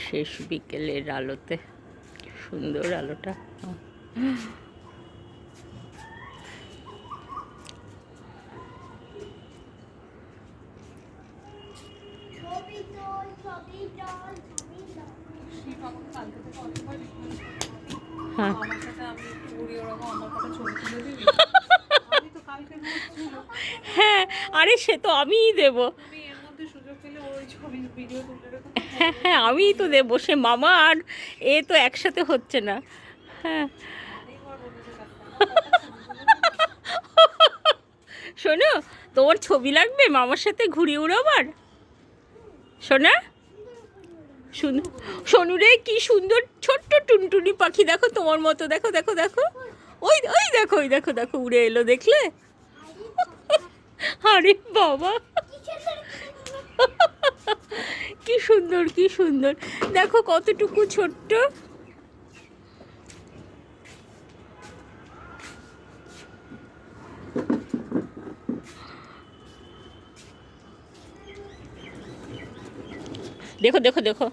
শেষ বিকেলের আলোতে, সুন্দর আলোটা। হ্যাঁ, আরে সে তো আমিই দেবো। হ্যাঁ হ্যাঁ, আমিই তো দেবো। সে মামা আর এ তো একসাথে হচ্ছে না। হ্যাঁ, শোনো, তোমার ছবি লাগবে মামার সাথে ঘুড়ি উড়াবার? শোনা, শুনো, শোনু রে, কি সুন্দর ছোট্ট টুনটুনি পাখি, দেখো তোমার মতো, দেখো দেখো দেখো, ওই ওই দেখো, ওই দেখো দেখো, উড়ে এলো, দেখলে? আরে বাবা, কি সুন্দর, কি সুন্দর, দেখো কতটুকু ছোট্ট। দেখো দেখো দেখো।